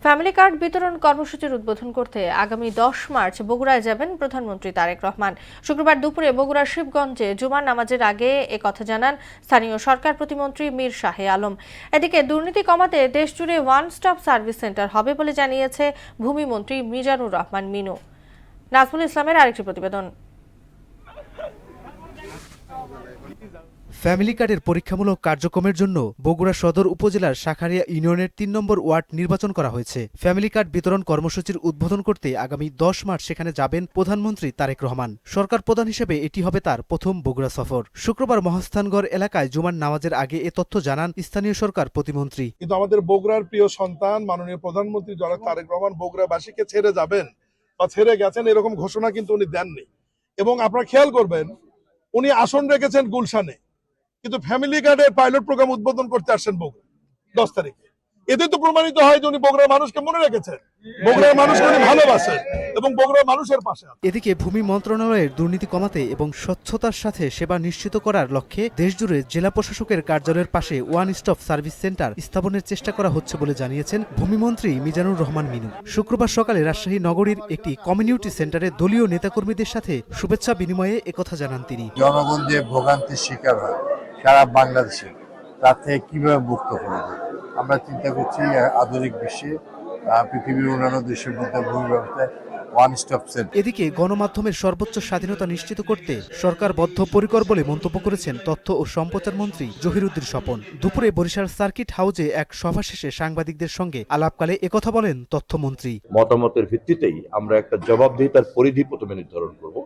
Family card বিতরণ কর্মসূচির উদ্বোধন করতে আগামী 10 মার্চ বগুড়ায় যাবেন প্রধানমন্ত্রী তারেক রহমান। শুক্রবার দুপুরে বগুড়ার শিবগঞ্জে জুমার নামাজের আগে একথা জানান স্থানীয় সরকার প্রতিমন্ত্রী মীর শাহে আলম। এদিকে দুর্নীতি কমাতে দেশজুড়ে ওয়ান স্টপ সার্ভিস সেন্টার হবে বলে জানিয়েছে ভূমিমন্ত্রী মিজানুর রহমান মিনু। নাজমুল ইসলামের আরেকটি প্রতিবেদন। ফ্যামিলি কার্ডের পরীক্ষামূলক কার্যক্রমের জন্য বগুড়া সদর উপজেলার শাখারিয়া ইউনিয়নের ৩ নম্বর ওয়ার্ড নির্বাচন করা হয়েছে। ফ্যামিলি কার্ড বিতরণ কর্মসূচির উদ্বোধন করতে আগামী 10 মার্চ সেখানে যাবেন প্রধানমন্ত্রী তারেক রহমান। সরকার প্রধান হিসেবে এটি হবে তার প্রথম বগুড়া সফর। শুক্রবার মহাস্থানগড় এলাকায় জুমার নামাজের আগে এ তথ্য জানান স্থানীয় সরকার প্রতিমন্ত্রী। কিন্তু আমাদের বগুড়ার প্রিয় সন্তান মাননীয় প্রধানমন্ত্রী জনাব তারেক রহমান বগুড়াবাসীকে ছেড়ে যাবেন বা ছেড়ে গেছেন এরকম ঘোষণা কিন্তু উনি দেননি। এবং আপনারা খেয়াল করবেন উনি আসন রেখেছেন গুলশানে, কিন্তু ফ্যামিলি কার্ডের পাইলট প্রোগ্রাম উদ্বোধন করতে আসছেন বগুড়া 10 তারিখে। এতে তো প্রমাণিত হয় যে উনি বগুড়ার মানুষকে মনে রেখেছেন, বগুড়ার মানুষকে উনি ভালোবাসেন এবং বগুড়ার মানুষের পাশে আছেন। এদিকে ভূমি মন্ত্রণালয়ের দুর্নীতি কমাতে এবং স্বচ্ছতার সাথে সেবা নিশ্চিত করার লক্ষ্যে দেশজুড়ে জেলা প্রশাসকের কার্যালয়ের পাশে ওয়ান স্টপ সার্ভিস সেন্টার স্থাপনের চেষ্টা করা হচ্ছে বলে জানিয়েছেন ভূমিমন্ত্রী মিজানুর রহমান মিনু। শুক্রবার সকালে রাজশাহী নগরীর একটি কমিউনিটি সেন্টারে দলীয় নেতাকর্মীদের সাথে শুভেচ্ছা বিনিময়ে একথা জানান তিনি। জনগণ যে ভোগান্তির শিকার হয় সারা বাংলাদেশে, তার থেকে কিভাবে মুক্ত করা যায় আমরা চিন্তা করছি। আধুনিক বিশ্বে পৃথিবীর অন্যান্য দেশের মধ্যে ভূমি ব্যবস্থায় ওয়ান স্টপ সেন্টার। এদিকে গণমাধ্যমের সর্বোচ্চ স্বাধীনতা নিশ্চিত করতে সরকার বদ্ধপরিকর বলে মন্তব্য করেছেন তথ্য ও সম্প্রচার মন্ত্রী জহিরুদ্দিন স্বপন। দুপুরে বরিশাল সার্কিট হাউজে এক সভা শেষে সাংবাদিকদের সঙ্গে আলাপকালে একথা বলেন তথ্যমন্ত্রী। মতামতের ভিত্তিতেই আমরা একটা জবাবদিহিতার পরিধি প্রথমে নির্ধারণ করব,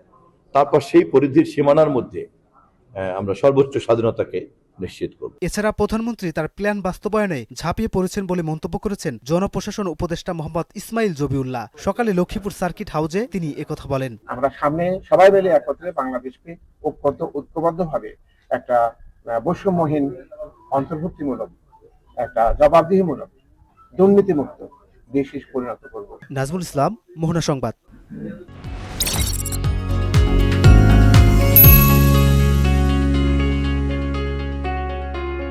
তারপর সেই পরিধির সীমানার মধ্যে আমরা সর্বোচ্চ স্বাধীনতাকে নিশ্চিত করব। এছাড়া প্রধানমন্ত্রী তার প্ল্যান বাস্তবায়নে ঝাঁপিয়ে পড়েছেন বলে মন্তব্য করেছেন জনপ্রশাসন উপদেষ্টা মোহাম্মদ ইসমাইল জবিউল্লাহ। সকালে লক্ষ্মীপুর সার্কিট হাউজে তিনি একথা বলেন। আমরা সামনে সবাই মিলে একত্রে বাংলাদেশকে ঐক্যবদ্ধভাবে একটা বৈষম্যহীন, অন্তর্ভুক্তিমূলক, একটা জবাবদিহিমূলক, দুর্নীতিমুক্ত দেশে পরিণত করব। নাজমুল ইসলাম, মোহনা সংবাদ।